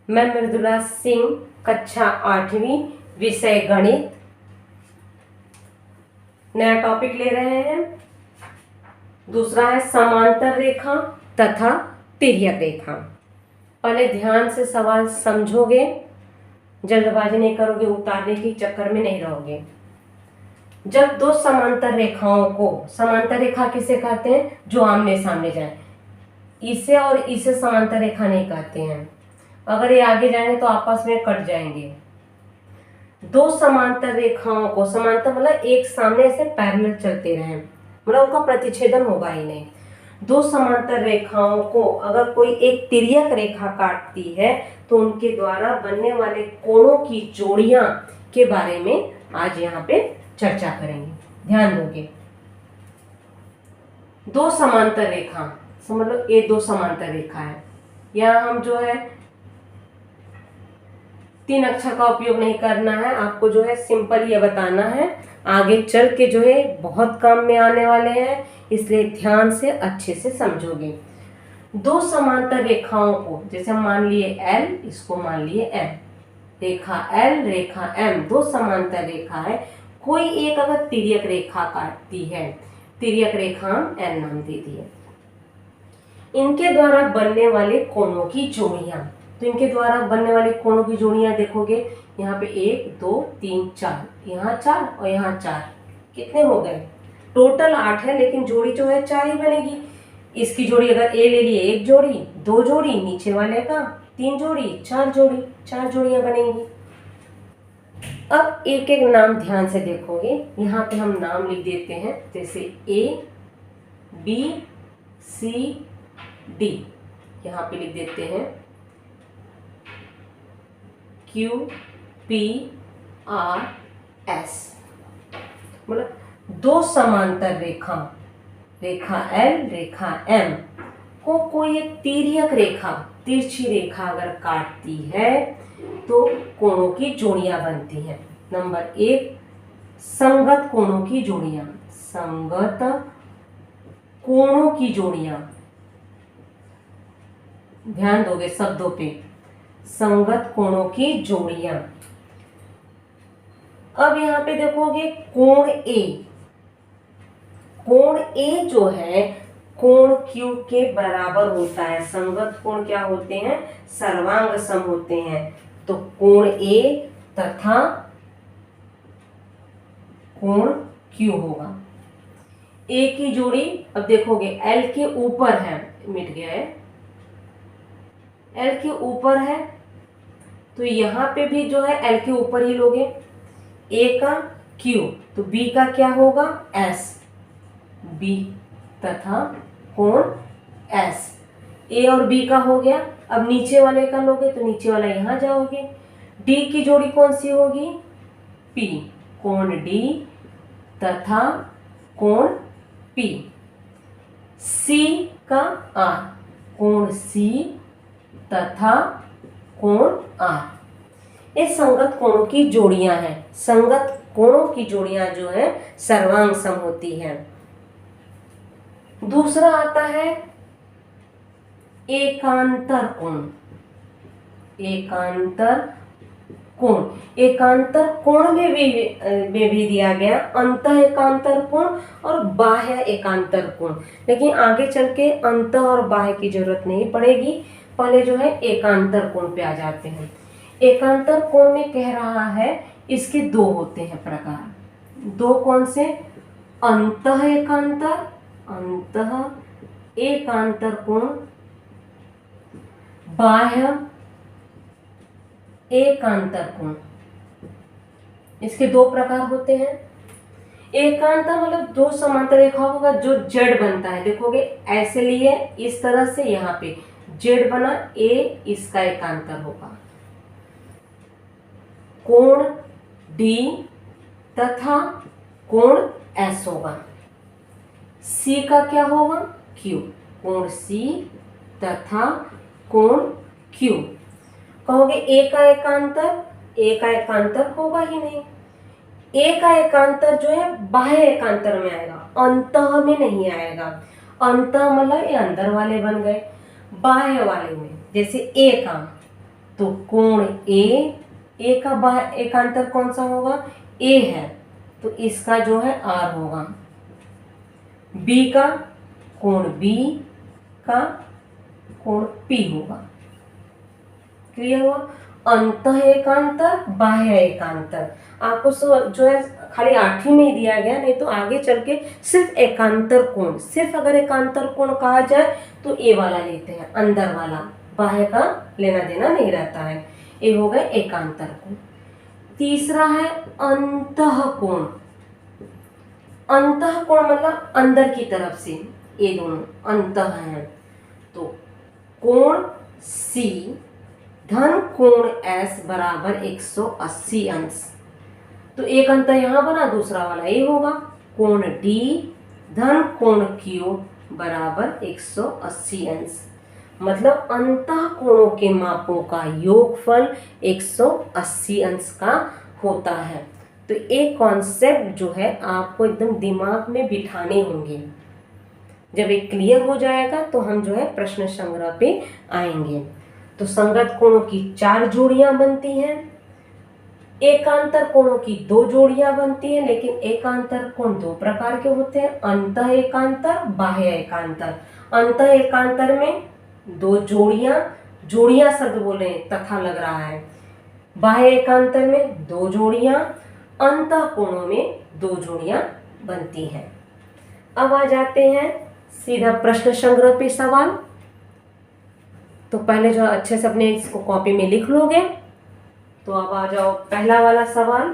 मैं मृदुला सिंह, कक्षा 8वीं, विषय गणित। नया टॉपिक ले रहे हैं। दूसरा है समांतर रेखा तथा तिर्यक रेखा। पहले ध्यान से सवाल समझोगे, जल्दबाजी नहीं करोगे, उतारने के चक्कर में नहीं रहोगे। जब दो समांतर रेखाओं को, समांतर रेखा किसे कहते हैं? जो आमने सामने जाए। इसे और इसे समांतर रेखा नहीं कहते हैं। अगर ये आगे जाएंगे तो आपस में कट जाएंगे। दो समांतर रेखाओं को, समांतर मतलब एक सामने से पैरेलल चलते रहे, मतलब उनका प्रतिच्छेदन होगा ही नहीं। दो समांतर रेखाओं को अगर कोई एक तिर्यक रेखा काटती है तो उनके द्वारा बनने वाले कोणों की जोड़ियां के बारे में आज यहाँ पे चर्चा करेंगे। ध्यान दोगे। दो समांतर रेखा, मतलब ये दो समांतर रेखा है। यहाँ हम जो है 3 अक्षर का उपयोग नहीं करना है, आपको जो है सिंपल ये बताना है। आगे चल के जो है बहुत काम में आने वाले हैं, इसलिए ध्यान से अच्छे से समझोगे। दो समांतर रेखाओं को, जैसे मान लिए L, इसको मान लिए M, रेखा L रेखा M, दो समांतर रेखा है। कोई एक अगर तिर्यक रेखा काटती है, तिर्यक रेखा N नाम दे दिए। इनके द्वारा बनने वाले कोणों की जोड़ियां, तो इनके द्वारा बनने वाले कोणों की जोड़ियां देखोगे, यहाँ पे 1 2 3 4, यहाँ 4 और यहाँ 4, कितने हो गए? टोटल 8 है, लेकिन जोड़ी जो है 4 ही बनेगी। इसकी जोड़ी अगर ए ले लिए 1 जोड़ी, 2 जोड़ी, नीचे वाले का 3 जोड़ी, 4 जोड़ी, 4 जोड़ियां बनेंगी। अब एक एक नाम ध्यान से देखोगे, यहाँ पे हम नाम लिख देते हैं, जैसे A B C D, यहाँ पे लिख देते हैं Q P R S। मतलब दो समांतर रेखा, रेखा L रेखा M को कोई एक तिर्यक रेखा, तिरछी रेखा अगर काटती है तो कोणों की जोड़ियां बनती हैं। नंबर 1, संगत कोणों की जोड़ियां, संगत कोणों की जोड़ियां। ध्यान दोगे शब्दों पे, संगत कोणों की जोड़ियां। अब यहां पे देखोगे कोण A, कोण A जो है कोण Q के बराबर होता है। संगत कोण क्या होते हैं? सर्वांग सम होते हैं। तो कोण A तथा कोण Q होगा। A की जोड़ी, अब देखोगे L के ऊपर है, मिट गया है, L के ऊपर है, तो यहाँ पे भी जो है L के ऊपर ही लोगे। A का Q, तो B का क्या होगा? S, B तथा कोण S। A और B का हो गया। अब नीचे वाले का लोगे तो नीचे वाला यहाँ जाओगे। D की जोड़ी कौन सी होगी? P, कोण D तथा कोण P। C का R, कोण C तथा कोण R। ये संगत कोणों की जोड़ियां हैं। संगत कोणों की जोड़ियां जो है सर्वांग सम होती हैं। दूसरा आता है एकांतर कोण। एकांतर कोण, एकांतर कोण में भी दिया गया अंत एकांतर कोण और बाह्य एकांतर कोण, लेकिन आगे चल के अंत और बाह्य की जरूरत नहीं पड़ेगी। पहले जो है एकांतर कोण पे आ जाते हैं। एकांतर कोण में कह रहा है इसके दो होते हैं प्रकार। दो कौन से? अंतः एकांतर, अंतः एकांतर कोण, बाह्य एकांतर कोण। इसके दो प्रकार होते हैं। एकांतर मतलब दो समांतर रेखाओं का जो जेड बनता है, देखोगे ऐसे लिए इस तरह से, यहाँ पे जेड बना, ए इसका एकांतर होगा। कोण D तथा कोण S होगा। C का क्या होगा? Q, कोण C तथा कोण Q। कहोगे A का एकांतर, A का एकांतर होगा ही नहीं। A का एकांतर जो है बाह्य एकांतर में आएगा, अंतः में नहीं आएगा। अंतः मतलब ये अंदर वाले बन गए। बाह्य वाले में, जैसे A का तो कोण ए का एकांतर कौन सा होगा, ए है, तो इसका जो है आर होगा। बी का कोण बी का कोण पी होगा। क्लियर हुआ। अंतः एकांतर, बाह्य एकांतर आपको जो है खाली 8वीं में ही दिया गया, नहीं तो आगे चल के सिर्फ एकांतर कोण, सिर्फ अगर एकांतर कोण कहा जाए तो ए वाला लेते हैं, अंदर वाला, बाह्य का लेना देना नहीं रहता है। ये हो गए एकांतर कोण। तीसरा है अंतः कोण। अंतः कोण मतलब अंदर की तरफ से, ये दोनों अंतः है। तो कोण सी धन कोण एस बराबर 180 अंश। तो एक अंतर यहाँ बना, दूसरा वाला ये होगा। कोण डी धन कोण क्यू बराबर 180 अंश। मतलब अंतः कोणों के मापों का योगफल 180 अंश का होता है। तो एक कॉन्सेप्ट जो है आपको एकदम दिमाग में बिठाने होंगे। जब ये क्लियर हो जाएगा तो हम जो है प्रश्न संग्रह पे आएंगे। तो संगत कोणों की 4 जोड़ियां बनती हैं, एकांतर कोणों की 2 जोड़ियां बनती हैं, लेकिन एकांतर कोण 2 प्रकार के होते हैं, अंतः एकांतर, बाह्य एकांतर। अंतः एकांतर में 2 जोड़ियां, जोड़ियां शब्द बोल रहे हैं तथा लग रहा है। बाह्य एकांतर में 2 जोड़ियां, अंतः कोणों में 2 जोड़ियां बनती हैं। अब आ जाते हैं सीधा प्रश्न संग्रह पे सवाल। तो पहले जो अच्छे से अपने इसको कॉपी में लिख लोगे। तो अब आ जाओ पहला वाला सवाल।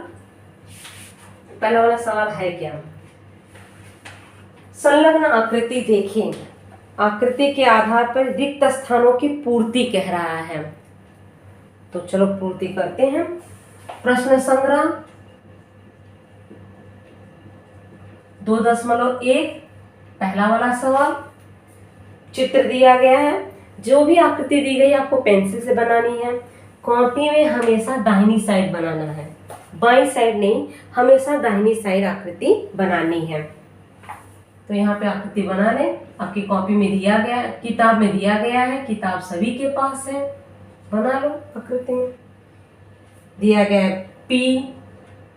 पहला वाला सवाल है क्या, संलग्न आकृति देखें, आकृति के आधार पर रिक्त स्थानों की पूर्ति कह रहा है। तो चलो पूर्ति करते हैं। प्रश्न संग्रह 2.1 पहला वाला सवाल। चित्र दिया गया है, जो भी आकृति दी गई आपको पेंसिल से बनानी है। कॉपी में हमेशा दाहिनी साइड बनाना है, बाईं साइड नहीं, हमेशा दाहिनी साइड आकृति बनानी है। तो यहाँ पे आकृति बना लें। आपकी कॉपी में दिया गया, किताब में दिया गया है, किताब सभी के पास है, बना लो आकृति में। दिया गया है P,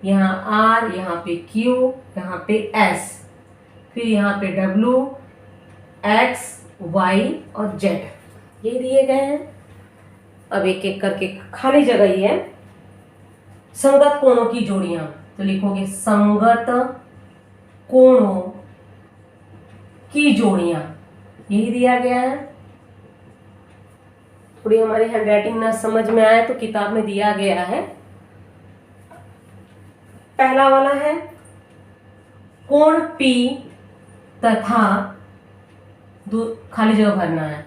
यहाँ R, यहाँ पे Q, यहाँ पे S, फिर यहाँ पे W, X, Y और Z, ये दिए गए हैं। अब एक एक करके खाली जगह ही है। संगत कोणों की जोड़ियां, तो लिखोगे संगत कोणों की जोड़ियां, यही दिया गया है। थोड़ी हमारी हैंडराइटिंग ना समझ में आए तो किताब में दिया गया है। पहला वाला है कोण P तथा खाली जगह भरना है।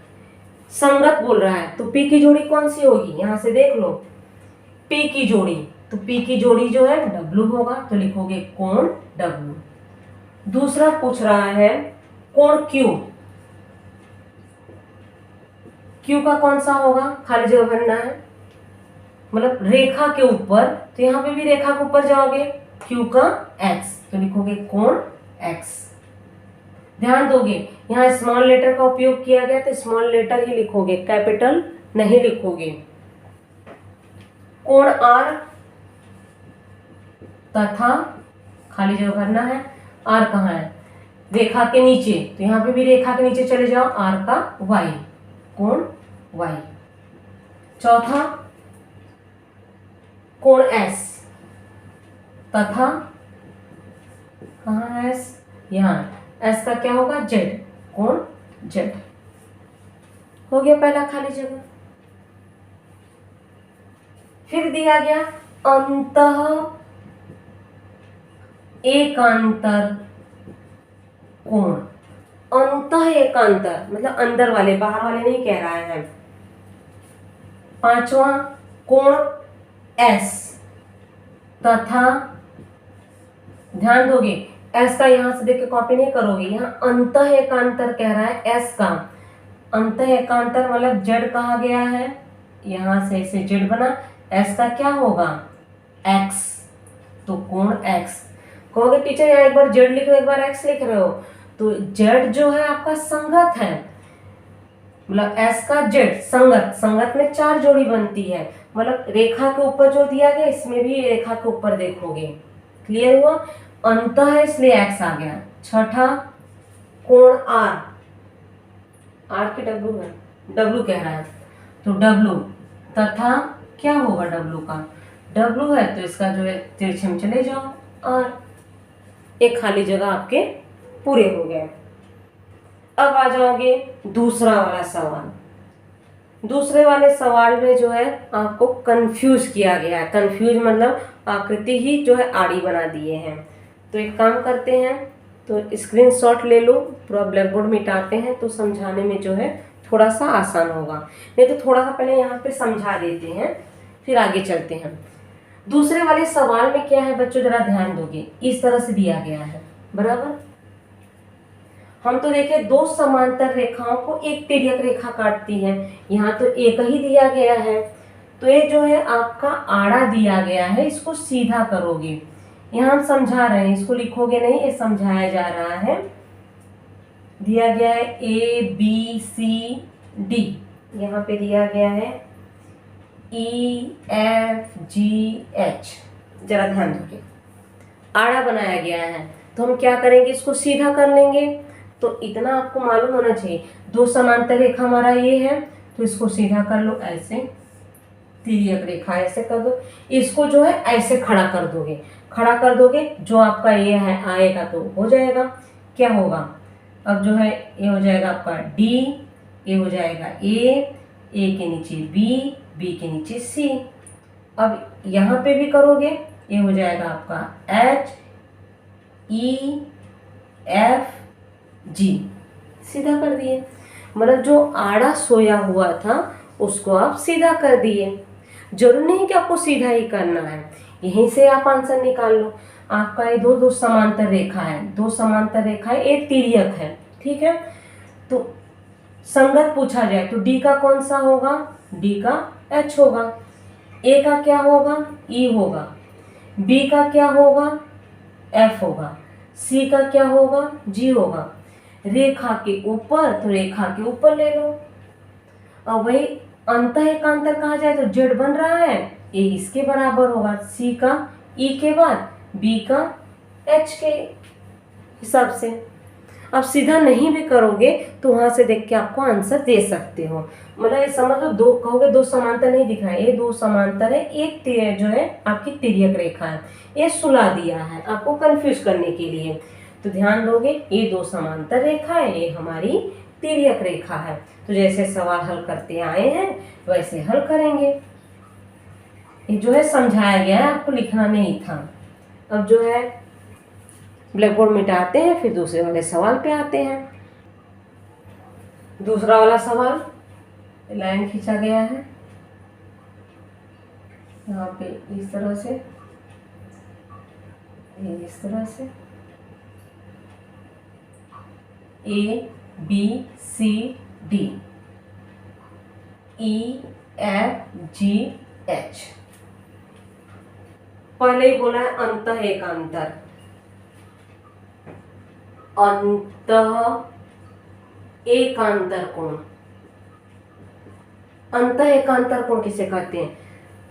संगत बोल रहा है तो P की जोड़ी कौन सी होगी, यहां से देख लो। P की जोड़ी, तो P की जोड़ी जो है W होगा, तो लिखोगे कोण W। दूसरा पूछ रहा है कोण Q, Q का कौन सा होगा, खाली जगह भरना है, मतलब रेखा के ऊपर, तो यहाँ पे भी रेखा के ऊपर जाओगे, Q का X, तो लिखोगे कोण X। ध्यान दोगे यहाँ स्मॉल लेटर का उपयोग किया गया, तो स्मॉल लेटर ही लिखोगे, कैपिटल नहीं लिखोगे। कोण R तथा खाली जगह भरना है, R कहाँ है, रेखा के नीचे, तो यहाँ पे भी रेखा के नीचे चले जाओ, R का Y, कोण Y। चौथा कोण S तथा कहाँ है S, यहाँ, S का क्या होगा Z, कोण Z। हो गया पहला खाली जगह। फिर दिया गया अंतः एकांतर कोण। अंतः एकांतर मतलब अंदर वाले, बाहर वाले नहीं कह रहा है। पांचवा कोण S तथा, ध्यान दोगे S का यहां से देख के कॉपी नहीं करोगे, यहाँ अंतः एकांतर कह रहा है S का। अंतः एकांतर मतलब Z कहा गया है, यहां से ऐसे Z बना, S का क्या होगा X, तो कोण X। कहोगे टीचर यहाँ एक बार Z लिख रहे हो, एक बार X लिख रहे हो, तो Z जो है आपका संगत है, मतलब एस का जेड संगत, संगत में 4 जोड़ी बनती है, मतलब रेखा के ऊपर जो दिया गया इसमें भी रेखा के ऊपर देखोगे। क्लियर हुआ? अंत है इसलिए एक्स आ गया। छठा कोण आर, आर की डब्लू है, डब्लू कह रहा है तो डब्लू तथा क्या होगा डब्लू का, डब्लू है तो इसका जो है तिरछे में चले जाओ आर, एक खाली जगह आपके पूरे हो गए। अब आ जाओगे दूसरा वाला सवाल। दूसरे वाले सवाल में जो है आपको कंफ्यूज किया गया है, कंफ्यूज मतलब आकृति ही जो है आड़ी बना दिए हैं। तो एक काम करते हैं, तो स्क्रीनशॉट ले लो, पूरा ब्लैक बोर्ड मिटाते हैं तो समझाने में जो है थोड़ा सा आसान होगा। नहीं तो थोड़ा सा पहले यहाँ पे समझा देते हैं फिर आगे चलते हैं। दूसरे वाले सवाल में क्या है बच्चों, जरा ध्यान दोगे, इस तरह से दिया गया है, बराबर। हम तो देखे 2 समांतर रेखाओं को एक तिर्यक रेखा काटती है, यहाँ तो एक ही दिया गया है। तो ये जो है आपका आड़ा दिया गया है, इसको सीधा करोगे। यहाँ हम समझा रहे हैं, इसको लिखोगे नहीं, ये समझाया जा रहा है। दिया गया है ए बी सी डी, यहाँ पे दिया गया है ई एफ जी एच। जरा ध्यान दोगे, आड़ा बनाया गया है तो हम क्या करेंगे, इसको सीधा कर लेंगे। तो इतना आपको मालूम होना चाहिए, 2 समांतर रेखा हमारा ये है तो इसको सीधा कर लो, ऐसे तिर्यक रेखा ऐसे कर दो। इसको जो है ऐसे खड़ा कर दोगे, खड़ा कर दोगे, जो आपका ये है आएगा तो हो जाएगा। क्या होगा, अब जो है ये हो जाएगा आपका डी, ये हो जाएगा ए के नीचे बी के नीचे सी। अब यहाँ पे भी करोगे, ये हो जाएगा आपका एच ई एफ जी, सीधा कर दिए। मतलब जो आड़ा सोया हुआ था उसको आप सीधा कर दिए। जरूर नहीं कि आपको सीधा ही करना है, यहीं से आप आंसर निकाल लो। आपका ये दो समांतर रेखा है, 2 समांतर रेखा है, एक तिर्यक है, ठीक है। तो संगत पूछा जाए तो डी का कौन सा होगा, डी का एच होगा, ए का क्या होगा, ई होगा, बी का क्या होगा, एफ होगा, सी का क्या होगा, जी होगा। रेखा के ऊपर तो रेखा के ऊपर ले लो। और वही अंत एकांतर कहा जाए तो जेड बन रहा है, ए इसके बराबर होगा, सी का ई के बाद बी का एच के हिसाब से। अब सीधा नहीं भी करोगे तो वहां से देख के आपको आंसर दे सकते हो। मतलब ये समझ लो, 2 कहोगे 2 समांतर नहीं दिख रहा है, ये 2 समांतर है, एक जो है आपकी तिर्यक रेखा है, ये सुला दिया है आपको कंफ्यूज करने के लिए। तो ध्यान दोगे, ये 2 समांतर रेखा है, ये हमारी तिर्यक रेखा है। तो जैसे सवाल हल करते आए हैं वैसे हल करेंगे। ये जो है समझाया गया है, आपको लिखना नहीं था। अब जो है ब्लैक बोर्ड मिटाते हैं, फिर दूसरे वाले सवाल पे आते हैं। दूसरा वाला सवाल लाइन खींचा गया है यहाँ पे इस तरह से, इस तरह से A B C D E F G H. पहले ही बोला है अंत एकांतर, अंत एकांतर कोण। अंत एकांतर कोण किसे कहते हैं,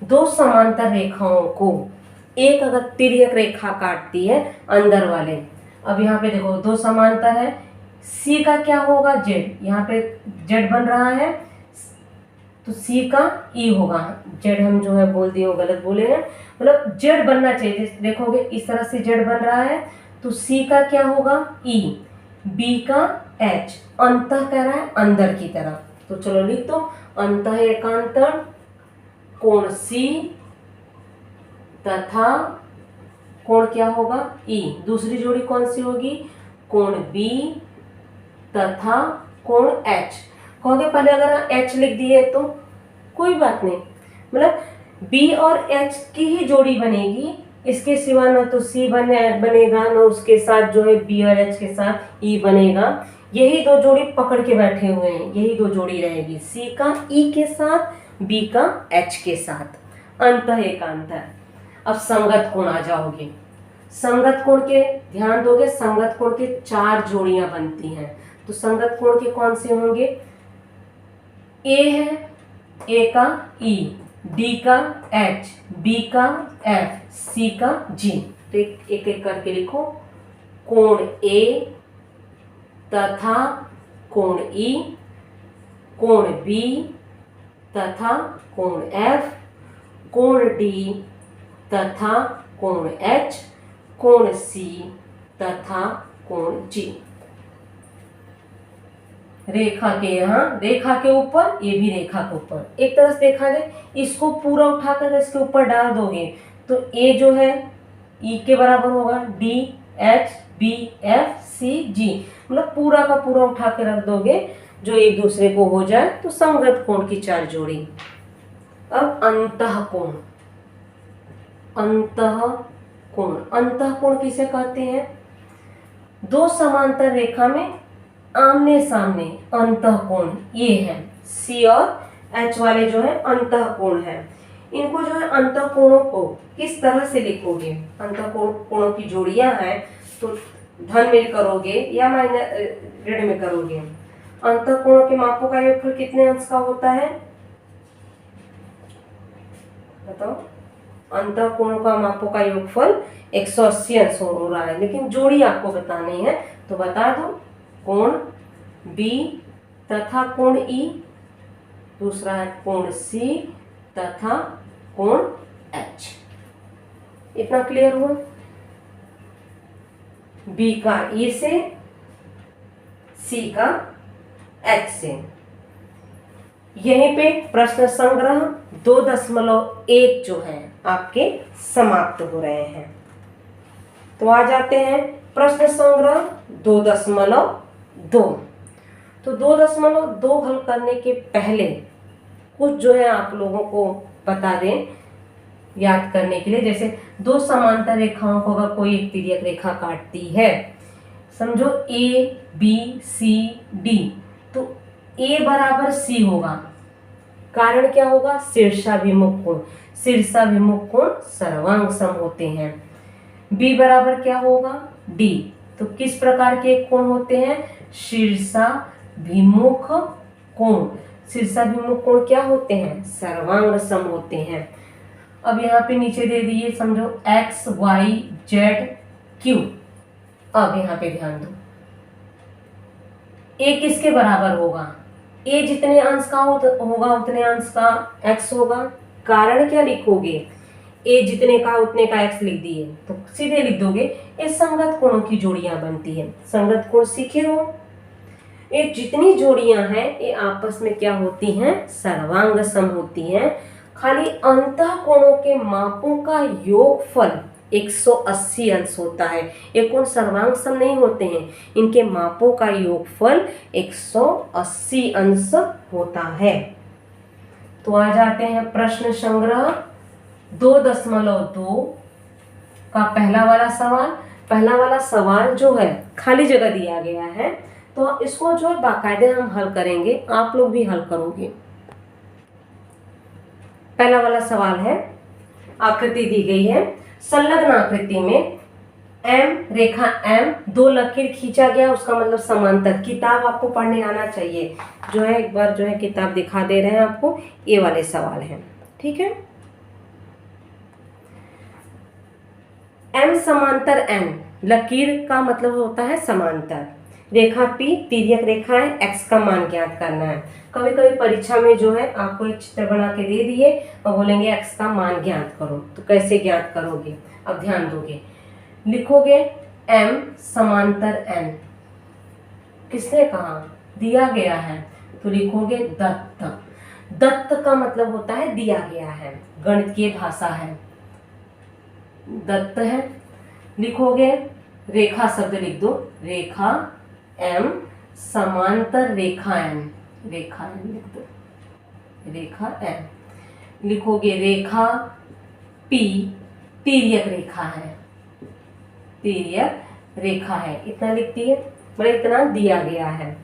2 समांतर रेखाओं को एक अगर तिर्यक रेखा काटती है अंदर वाले। अब यहाँ पे देखो 2 समांतर है, सी का क्या होगा, जेड, यहाँ पे जेड बन रहा है तो सी का ई होगा। जेड हम जो है बोल दिए वो गलत बोले हैं, मतलब जेड बनना चाहिए। देखोगे इस तरह से जेड बन रहा है तो सी का क्या होगा, ई, बी का एच, अंत कह रहा है अंदर की तरफ। तो चलो लिख दो, अंत एकांतर कोण सी तथा कोण क्या होगा, ई। दूसरी जोड़ी कौन सी होगी, कोण बी तथा कोण एच। कहोगे पहले अगर एच लिख दिए तो कोई बात नहीं, मतलब बी और एच की ही जोड़ी बनेगी, इसके सिवा ना तो सी बनेगा ना उसके साथ जो है बी और एच के साथ ई बनेगा। यही 2 जोड़ी पकड़ के बैठे हुए हैं, यही 2 जोड़ी रहेगी, सी का ई के साथ, बी का एच के साथ। अंत एकांतर। अब संगत कोण आ जाओगे, संगत कोण के ध्यान दोगे, संगत कोण के 4 जोड़ियां बनती हैं। तो संगत कोण के कौन से होंगे, ए है, ए का ई, डी का एच, बी का एफ, सी का जी। तो एक एक करके लिखो। कोण ए तथा कोण ई, कोण बी तथा कोण एफ, कोण डी तथा कोण एच, कोण सी तथा कोण जी। रेखा के यहाँ, रेखा के ऊपर, ये भी रेखा के ऊपर। एक तरह से देखा जाए, इसको पूरा उठाकर इसके ऊपर डाल दोगे तो ए जो है ई के बराबर होगा, D H B F C G, मतलब पूरा का पूरा उठा के रख दोगे जो एक दूसरे को हो जाए, तो संगत कोण की चार जोड़ी। अब अंतः कोण, अंतः कोण, अंतः कोण किसे कहते हैं? दो समांतर रेखा में आमने सामने अंतः कोण ये है, सी और एच वाले जो है अंतः कोण है। इनको जो है अंतः कोणों को किस तरह से लिखोगे? अंतः कोणों की जोड़ियां हैं तो धन में करोगे या माइनस ऋण में करोगे? अंतः कोणों के मापों का योगफल कितने अंश का होता है बताओ? अंतः कोणों का मापों का योगफल 180 अंश हो रहा है, लेकिन जोड़ी आपको बतानी है तो बता दो। कोण बी तथा कोण ई, दूसरा है कोण सी तथा कोण एच। इतना क्लियर हुआ? बी का ई से, सी का एच से। यहीं पे प्रश्न संग्रह 2.1 जो है आपके समाप्त हो रहे हैं। तो आ जाते हैं प्रश्न संग्रह 2.2। तो 2.2 हल करने के पहले कुछ जो है आप लोगों को बता दें याद करने के लिए। जैसे दो समांतर रेखाओं को अगर कोई एक तिर्यक रेखा काटती है, समझो ए बी सी डी, तो ए बराबर सी होगा। कारण क्या होगा? शीर्षाभिमुख कोण। शीर्षाभिमुख कोण सर्वांग सम होते हैं। बी बराबर क्या होगा? डी। तो किस प्रकार के कोण होते हैं? शीर्षाभिमुख कोण। शीर्षाभिमुख कोण क्या होते हैं? सर्वांग सम होते हैं। अब यहाँ पे नीचे दे दिए, समझो एक्स वाई जेड क्यू। अब यहाँ पे ध्यान दो, ए किसके बराबर होगा? ए जितने अंश का होगा उतने अंश का एक्स होगा। कारण क्या लिखोगे? ए जितने का उतने का एक्स लिख दिए तो सीधे लिख दोगे ये संगत कोणों की जोड़ियां बनती है। संगत कोण सीखे हो? ये जितनी जोड़ियां हैं ये आपस में क्या होती हैं? सर्वांग सम होती हैं। खाली अंतः कोणों के मापों का योगफल 180 अंश होता है। ये कोण सर्वांग सम नहीं होते हैं, इनके मापों का योगफल 180 अंश होता है। तो आ जाते हैं प्रश्न संग्रह 2.2 का पहला वाला सवाल। पहला वाला सवाल जो है खाली जगह दिया गया है, तो इसको जो है बाकायदे हम हल करेंगे, आप लोग भी हल करोगे। पहला वाला सवाल है, आकृति दी गई है, संलग्न आकृति में एम रेखा एम दो लकीर खींचा गया, उसका मतलब समांतर। किताब आपको पढ़ने आना चाहिए, जो है एक बार जो है किताब दिखा दे रहे हैं आपको, ये वाले सवाल हैं, ठीक है। एम समांतर एन, लकीर का मतलब होता है समांतर। रेखा पी तिर्यक रेखा है, एक्स का मान ज्ञात करना है। कभी कभी परीक्षा में जो है आपको एक चित्र बना के दे दिए और बोलेंगे एक्स का मान ज्ञात करो, तो कैसे ज्ञात करोगे? अब ध्यान दोगे, लिखोगे एम समांतर एन, किसने कहा? दिया गया है, तो लिखोगे दत्त। दत्त का मतलब होता है दिया गया है, गणितीय भाषा है, दत्त है। लिखोगे रेखा शब्द लिख दो, रेखा एम समांतर रेखा एन, रेखा एन लिख दो, रेखा एम। लिखोगे रेखा पी तिर्यक रेखा है, तिर्यक रेखा है, इतना लिखती है, मतलब इतना दिया गया है।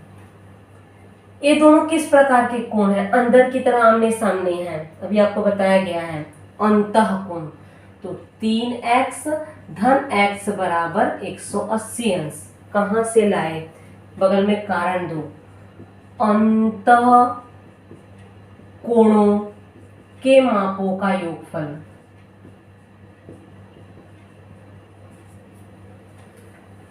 ये दोनों किस प्रकार के कोण हैं? अंदर की तरह आमने सामने हैं, अभी आपको बताया गया है अंतः कोण। तो 3x धन x बराबर 180 अंश कहाँ से लाए? बगल में कारण दो, अंतः कोणों के मापों का योगफल।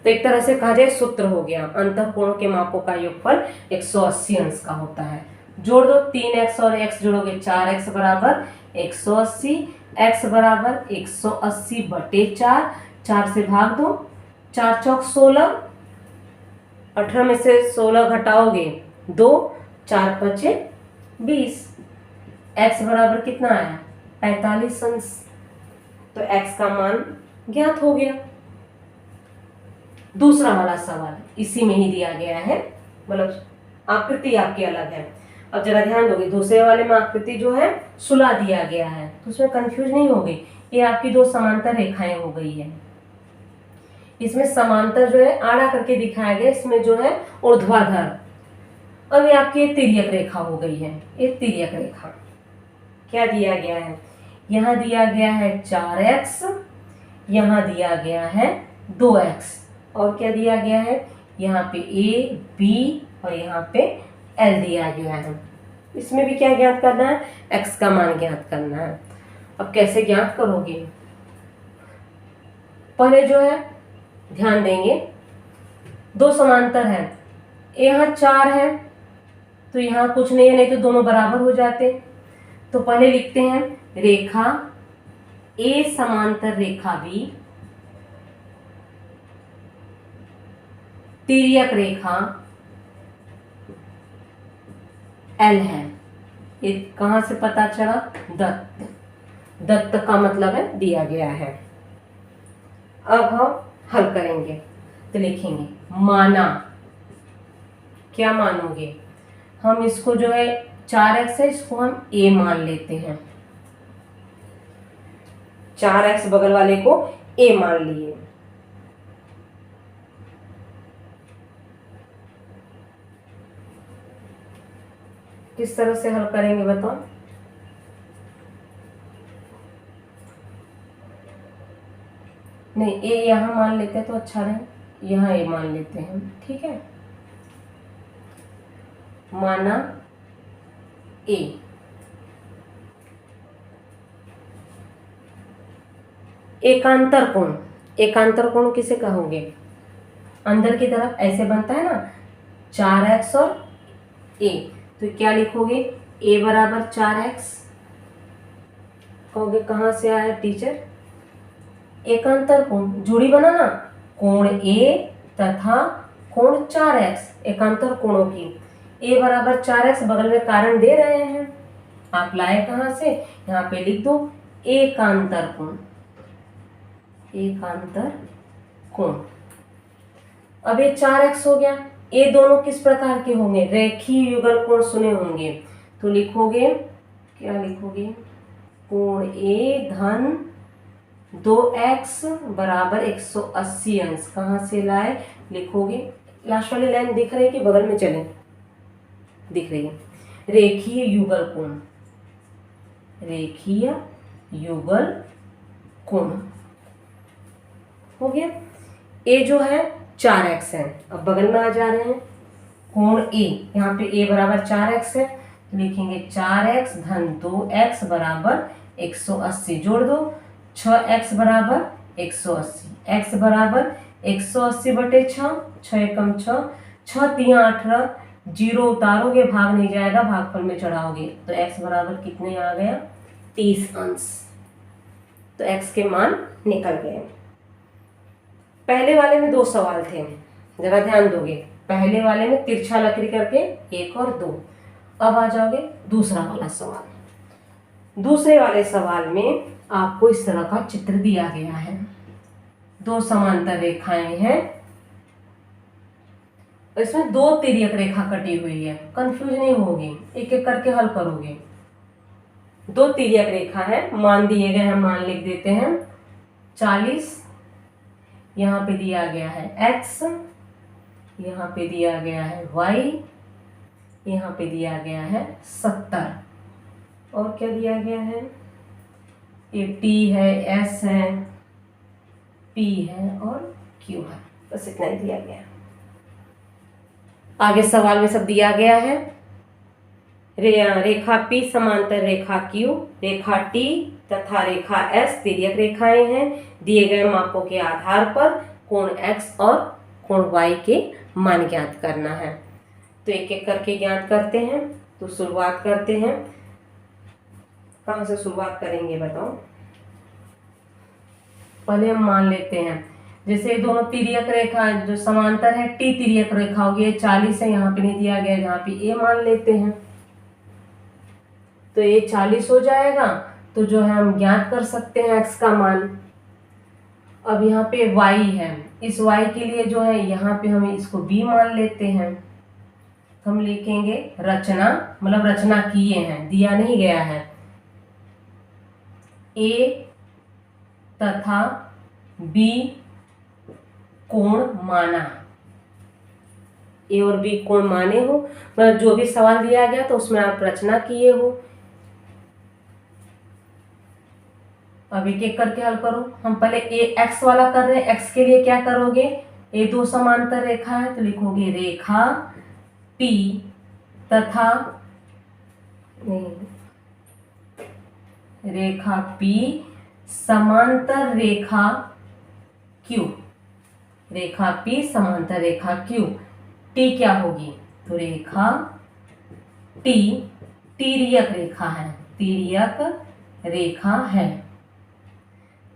तो एक तरह से कहा जाए सूत्र हो गया, अंतःकोणों के मापों का योगफल 180 अंश का होता है। जोड़ दो, 3x और x जोड़ोगे 4x बराबर 180, x बराबर 180/4, 4 से भाग दो, 4 चौक 16, 18 में से 16 घटाओगे 2, 4 पचे 20, x बराबर कितना आया 45 अंश। तो x का मान ज्ञात हो गया। दूसरा वाला सवाल इसी में ही दिया गया है, मतलब आकृति आपकी अलग है। अब जरा ध्यान दोगे, दूसरे वाले में आकृति जो है सुला दिया गया है, तो उसमें कंफ्यूज नहीं होगी। ये आपकी दो समांतर रेखाएं हो गई है। इसमें समांतर जो है आड़ा करके दिखाया गया, इसमें जो है ऊर्ध्वाधर। अब ये आपकी एक तिर्यक रेखा हो गई है। एक तिर्यक रेखा क्या दिया गया है, यहाँ दिया गया है 4x, यहाँ दिया गया है 2x, और क्या दिया गया है यहाँ पे a, b और यहाँ पे l दिया गया है। इसमें भी क्या ज्ञात करना है, x का मान ज्ञात करना है। अब कैसे ज्ञात करोगे, पहले जो है ध्यान देंगे, दो समांतर है, यहाँ 4 है तो यहाँ कुछ नहीं है, नहीं तो दोनों बराबर हो जाते। तो पहले लिखते हैं रेखा a समांतर रेखा b तिर्यक रेखा L है। ये कहाँ से पता चला, दत्त। दत्त का मतलब है दिया गया है। अब हम हल करेंगे तो लिखेंगे माना, क्या मानोगे, हम इसको जो है 4x है, इसको हम a मान लेते हैं। 4x बगल वाले को a मान लिए। किस तरह से हल करेंगे बताओ। नहीं, a यहाँ मान लेते हैं तो अच्छा रहे, यहाँ a मान लेते हैं, ठीक है। माना a, एकांतर कोण, एकांतर कोण किसे कहोगे, अंदर की तरफ ऐसे बनता है ना 4x और a, तो क्या लिखोगे a बराबर 4x, कहोगे कहाँ से आया टीचर, एकांतर कोण जोड़ी बना ना, कोण a तथा कोण 4x, एकांतर कोणों की a बराबर 4x, बगल में कारण दे रहे हैं, आप लाए कहाँ से, यहाँ पे लिख दो एकांतर कोण, एकांतर कोण। अब ये 4x हो गया, ये दोनों किस प्रकार के होंगे, रेखीय युगल कोण सुने होंगे, तो लिखोगे क्या लिखोगे, कोण a धन 2x बराबर 180 अंश। कहाँ से लाए, लिखोगे लास्ट वाली लाइन दिख रही है कि बगल में चले, दिख रही है, रेखीय युगल कोण, रेखीय युगल कोण हो गया। a जो है 4x है, अब बगल में आ जा रहे हैं कोण a, यहाँ पे a बराबर 4x है, तो लिखेंगे 4x धन 2x बराबर 180, जोड़ दो 6x बराबर 180, x बराबर 180/6, 6 एकम 6, 6 3 18, 0 उतारोगे भाग नहीं जाएगा, भागफल में चढ़ाओगे तो x बराबर कितने आ गया 30 अंश। तो x के मान निकल गए। पहले वाले में दो सवाल थे, जरा ध्यान दोगे, पहले वाले में तिरछा लकड़ी करके 1 और 2। अब आ जाओगे दूसरा वाला सवाल। दूसरे वाले सवाल में आपको इस तरह का चित्र दिया गया है, दो समांतर रेखाएं हैं, इसमें दो तिर्यक रेखा कटी हुई है, कंफ्यूज नहीं होगी, एक एक करके हल करोगे। दो तिर्यक रेखा है, मान दिए गए हैं, मान लिख देते हैं 40, यहाँ पे दिया गया है x, यहाँ पे दिया गया है y, यहाँ पे दिया गया है 70, और क्या दिया गया है, ये t है, s है, p है और q है, बस इतना ही दिया गया है। आगे सवाल में सब दिया गया है। रेखा P समांतर रेखा Q, रेखा T तथा रेखा S तिर्यक रेखाएं हैं। दिए गए मापों के आधार पर कोण X और कोण Y के मान ज्ञात करना है। तो एक एक करके ज्ञात करते हैं। तो शुरुआत करते हैं। कहाँ से शुरुआत करेंगे बताओ? पहले हम मान लेते हैं, जैसे दोनों तिर्यक रेखा जो समांतर है T तिर्यक रेखा होगी, 40 है, यहाँ पे नहीं दिया गया, यहाँ पे A मान लेते हैं। तो ये 40 हो जाएगा। तो जो है हम ज्ञात कर सकते हैं x का मान। अब यहाँ पे y है, इस y के लिए जो है यहाँ पे हम इसको b मान लेते हैं। हम लिखेंगे रचना, मतलब रचना किए हैं, दिया नहीं गया है। a तथा b कोण माना, a और b कोण माने हो, मतलब जो भी सवाल दिया गया तो उसमें आप रचना किए हो। अब एक एक करके हल करो। हम पहले ए एक्स वाला कर रहे हैं। एक्स के लिए क्या करोगे? ये दो समांतर रेखा है तो लिखोगे रेखा P तथा रेखा P समांतर रेखा Q, रेखा P समांतर रेखा Q। T क्या होगी? तो रेखा T तिर्यक रेखा है, तिर्यक रेखा है।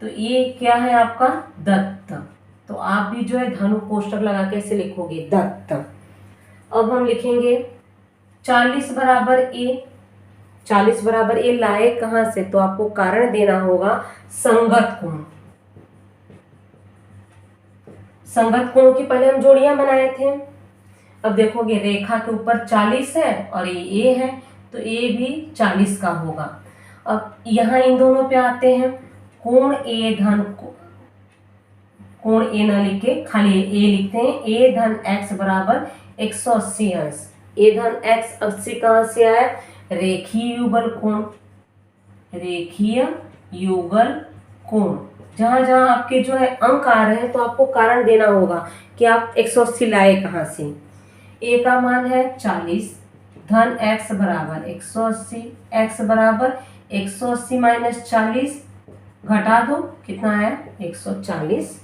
तो ये क्या है आपका? दत्त। तो आप भी जो है धनु कोष्ठक लगा के ऐसे लिखोगे दत्त। अब हम लिखेंगे 40 बराबर a। 40 बराबर a लाए कहां से? तो आपको कारण देना होगा संगत कोण। संगत कोण की पहले हम जोड़ियां बनाए थे। अब देखोगे रेखा के ऊपर 40 है और ये a है, तो a भी 40 का होगा। अब यहाँ इन दोनों पे आते हैं। कोण ए धन कोण ए ना लिखे, खाली ए लिखते हैं। ए धन एक्स बराबर 180 अंश। ए धन एक्स 80 कहाँ से आया? रेखीय युगल कोण, रेखीय युगल कोण। जहां जहां आपके जो है अंक आ रहे हैं तो आपको कारण देना होगा कि आप 180 लाए कहाँ से। ए का मान है 40, धन एक्स बराबर 180, एक्स बराबर 180 माइनस 40 घटा दो, कितना आया? 140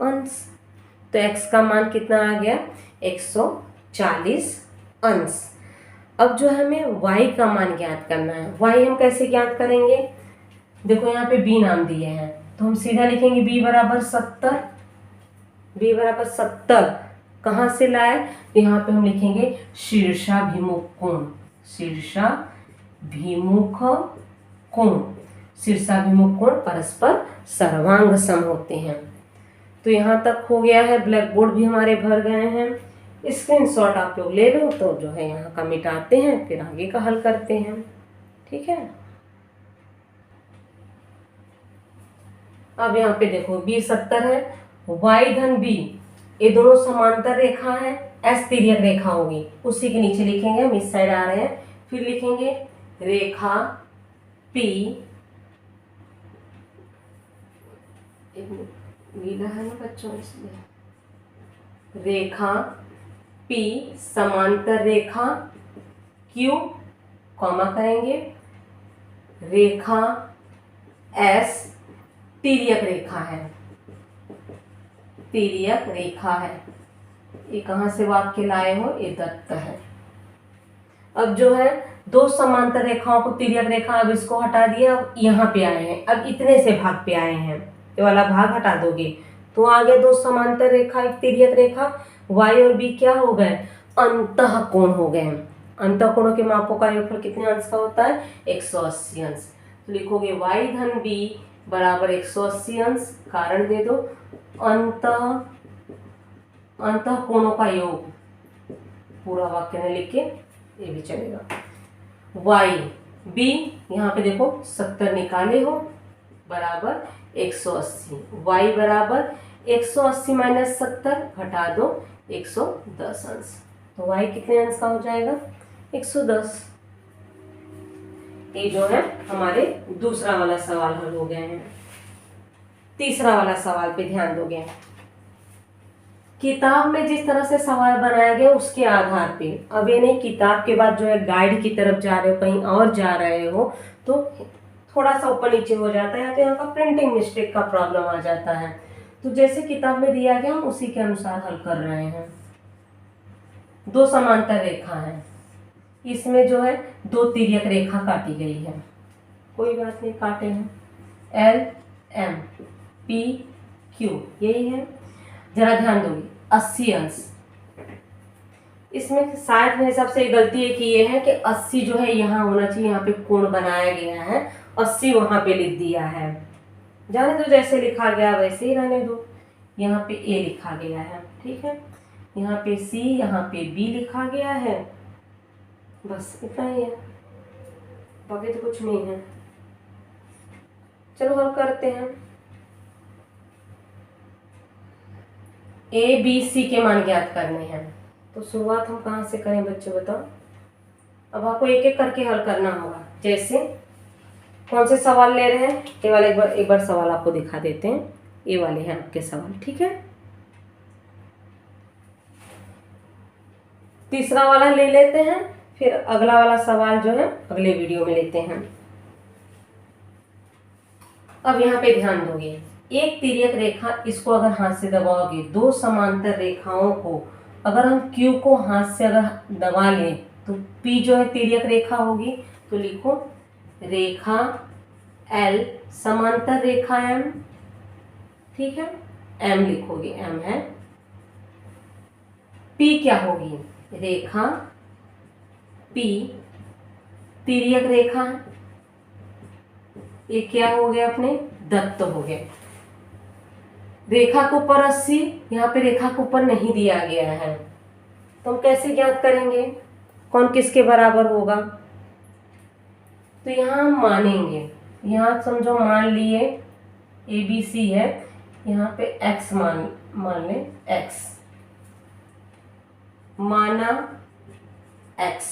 अंश। तो x का मान कितना आ गया? 140 अंश। अब जो हमें y का मान ज्ञात करना है। y हम कैसे ज्ञात करेंगे? देखो यहाँ पे b नाम दिए हैं तो हम सीधा लिखेंगे b बराबर 70। b बराबर 70 कहाँ से लाए? यहाँ पे हम लिखेंगे शीर्षाभिमुख कोण, शीर्षाभिमुख कोण। शीर्षाभिमुख कोण परस्पर सर्वांग सम होते हैं। तो यहाँ तक हो गया है। ब्लैक बोर्ड भी हमारे भर गए हैं। स्क्रीनशॉट आप लोग ले लो। तो जो है यहाँ का मिटाते हैं, फिर आगे का हल करते हैं। ठीक है। अब यहाँ पे देखो b 70 है, y धन b, ये दोनों समांतर रेखा है, s तिर्यक रेखा होगी। उसी के नीचे लिखेंगे, हम इस साइड आ रहे हैं। फिर लिखेंगे रेखा p, नीला है ना बच्चों, इसलिए रेखा P समांतर रेखा Q, कॉमा करेंगे, रेखा S तिर्यक रेखा है, तिर्यक रेखा है। ये कहाँ से वाक्य लाए हो? ये दत्त है। अब जो है दो समांतर रेखाओं को तिर्यक रेखा, अब इसको हटा दिया, अब यहाँ पे आए हैं, अब इतने से भाग पे आए हैं, ये वाला भाग हटा दोगे तो आ गया दो समांतर रेखा, एक तिर्यक रेखा। y और b क्या हो गए? अंतः कोण हो गए। अंतः कोणों के मापों का योगफल कितने अंश का होता है? 180 अंश। तो लिखोगे y धन b बराबर 180 अंश। कारण दे दो अंतः कोणों का योग, पूरा वाक्य में लिख के ये भी चलेगा। y b यहाँ पे देखो 70 निकाले हो बराबर 180, y बराबर 180 माइनस 70 घटा दो 110 अंश। तो y कितने अंश का हो जाएगा? 110। ये जो है हमारे दूसरा वाला सवाल हल हो गए हैं। तीसरा वाला सवाल पे ध्यान दोगे। किताब में जिस तरह से सवाल बनाया गया उसके आधार पे, अब ये नहीं किताब के बाद जो है गाइड की तरफ जा रहे हो, कहीं और जा रहे हो तो थोड़ा सा ऊपर नीचे हो जाता है, तो यहाँ का प्रिंटिंग मिस्टेक का प्रॉब्लम आ जाता है। तो जैसे किताब में दिया गया हम उसी के अनुसार हल कर रहे हैं। दो समांतर रेखा है, इसमें जो है दो तिर्यक रेखा काटी गई है, कोई बात नहीं काटे हैं, एल एम पी क्यू यही है। जरा ध्यान दोगे 80 अंश, इसमें शायद मेरे हिसाब से गलती है कि ये है कि 80 जो है यहाँ होना चाहिए, यहाँ पे कोण बनाया गया है, 80 वहाँ पे लिख दिया है। जाने दो, जैसे लिखा गया वैसे ही रहने दो। यहाँ पे ए लिखा गया है, ठीक है, यहाँ पे सी, यहाँ पे बी लिखा गया है, बस इतना ही है, बाकी तो कुछ नहीं है। चलो हल करते हैं। ए बी सी के मान ज्ञात करने हैं, तो शुरुआत हम कहाँ से करें बच्चों बताओ। अब आपको एक एक करके हल करना होगा। जैसे कौन से सवाल ले रहे हैं, ये वाले एक बार सवाल आपको दिखा देते हैं, ये वाले हैं आपके सवाल, ठीक है। तीसरा वाला ले लेते हैं, फिर अगला वाला सवाल जो है अगले वीडियो में लेते हैं। अब यहाँ पे ध्यान दोगे, एक तिर्यक रेखा, इसको अगर हाथ से दबाओगे, दो समांतर रेखाओं को अगर हम Q को हाथ से अगर दबा लें तो P जो है तिर्यक रेखा होगी, तो लिखो रेखा L समांतर रेखा M, ठीक है, M लिखोगे, M है। P क्या होगी, रेखा P तिर्यक रेखा है, ये क्या हो गया अपने दत्त हो गए। रेखा के ऊपर 80, यहाँ पे रेखा के ऊपर नहीं दिया गया है, तो हम कैसे ज्ञात करेंगे कौन किसके बराबर होगा। तो यहाँ हम मानेंगे, यहाँ समझो मान लिए ए बी सी है, यहाँ पे x मान लें, x माना x,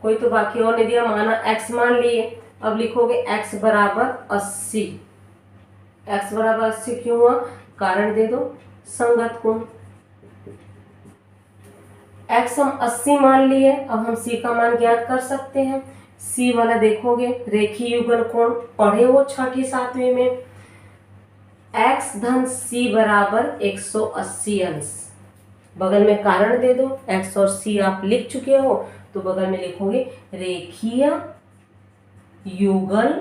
कोई तो बाकी और नहीं दिया, माना x मान लिए। अब लिखोगे x बराबर 80, x बराबर 80 क्यों हुआ, कारण दे दो, संगत कोण। x हम 80 मान लिए, अब हम c का मान ज्ञात कर सकते हैं। c वाला देखोगे रेखीय युगल कोण पढ़े हो 6ठी 7वीं में, x धन c बराबर 180 अंश, बगल में कारण दे दो, x और c आप लिख चुके हो, तो बगल में लिखोगे रेखीय युगल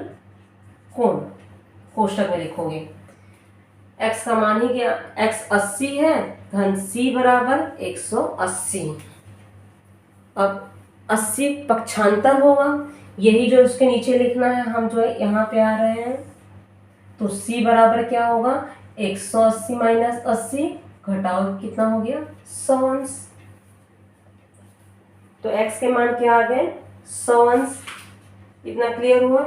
कोण, कोष्टक में लिखोगे। x का मान ही क्या, x 80 है, धन c बराबर 180। अब 80 पक्षांतर होगा, यही जो इसके नीचे लिखना है, हम जो है यहाँ पे आ रहे हैं, तो c बराबर क्या होगा, 180 माइनस 80, घटाओ कितना हो गया, 100 अंश। तो x के मान क्या आ गए, 100 अंश। इतना क्लियर हुआ।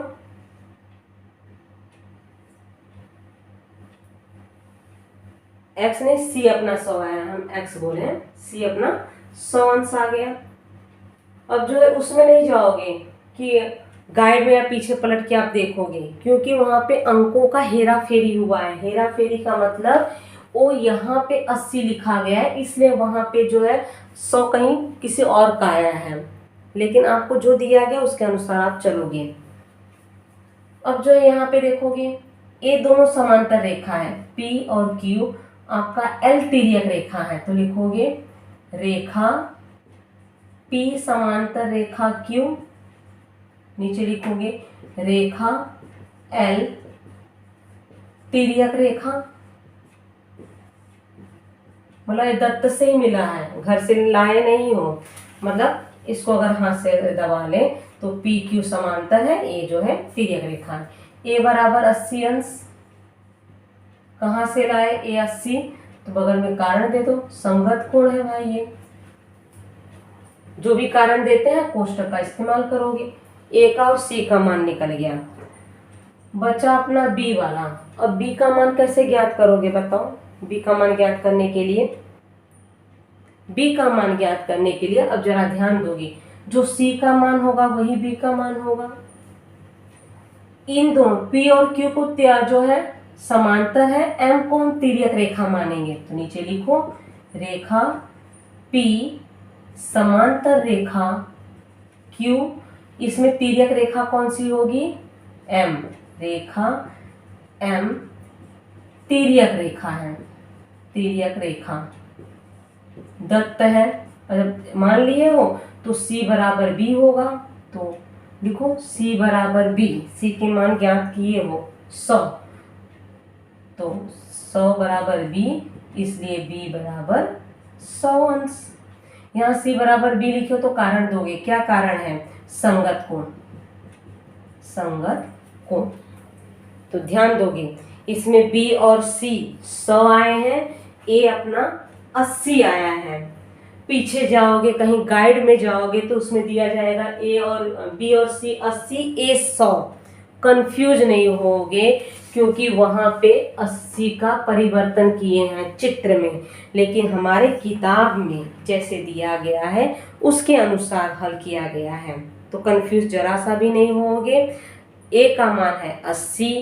x ने c अपना 100 आया, हम x बोले, c अपना 100 अंश आ गया। अब जो है उसमें नहीं जाओगे कि गाइड में या पीछे पलट के आप देखोगे, क्योंकि वहां पे अंकों का हेरा फेरी हुआ है। हेरा फेरी का मतलब वो यहाँ पे 80 लिखा गया है, इसलिए वहां पे जो है 100 कहीं किसी और का आया है, लेकिन आपको जो दिया गया उसके अनुसार आप चलोगे। अब जो है यहाँ पे देखोगे, ये दोनों समांतर रेखा है, P और Q, आपका L तिर्यक रेखा है, तो लिखोगे रेखा P समांतर रेखा Q, नीचे लिखोगे रेखा L तिर्यक रेखा, मतलब ये दत्त से ही मिला है, घर से लाए नहीं हो, मतलब इसको अगर हाथ से दबा लें तो पी क्यू समांतर है, ए जो है तिर्यक रेखा है। ए बराबर 80 अंश, कहाँ से लाए, ए 80, तो बगल में कारण दे दो, संगत कोण है भाई, ये जो भी कारण देते हैं कोष्टक का इस्तेमाल करोगे। ए का और सी का मान निकल गया, बचा अपना बी वाला। अब बी का मान कैसे ज्ञात करोगे बताओ। बी का मान ज्ञात करने के लिए, अब जरा ध्यान दोगे, जो सी का मान होगा वही बी का मान होगा। इन दोनों P और Q को जो है समांतर है, एम को हम तिर्यक रेखा मानेंगे, तो नीचे लिखो रेखा P समांतर रेखा Q, इसमें तिर्यक रेखा कौन सी होगी, M, रेखा M तिर्यक रेखा है, तिर्यक रेखा दत्त है। अगर मान लिए हो तो C बराबर B होगा, तो लिखो C बराबर B, C के मान ज्ञात किए हो 100, तो 100 बराबर B, इसलिए B बराबर 100 अंश। यहाँ C बराबर B लिखे हो तो कारण दोगे, क्या कारण है, संगत कोण, संगत कोण, तो ध्यान दोगे इसमें B और C 100 आए हैं, A अपना 80 आया है। पीछे जाओगे कहीं गाइड में जाओगे तो उसमें दिया जाएगा A और B और C 80, A 100, कंफ्यूज नहीं होगे क्योंकि वहाँ पे 80 का परिवर्तन किए हैं चित्र में, लेकिन हमारे किताब में जैसे दिया गया है उसके अनुसार हल किया गया है, तो कंफ्यूज जरा सा भी नहीं होगे। A का मान है 80,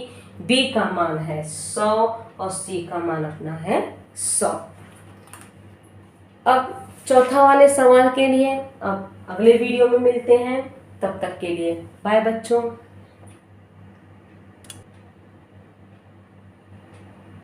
B का मान है 100 और C का मान अपना है 100। अब चौथा वाले सवाल के लिए अब अगले वीडियो में मिलते हैं, तब तक के लिए बाय बच्चों।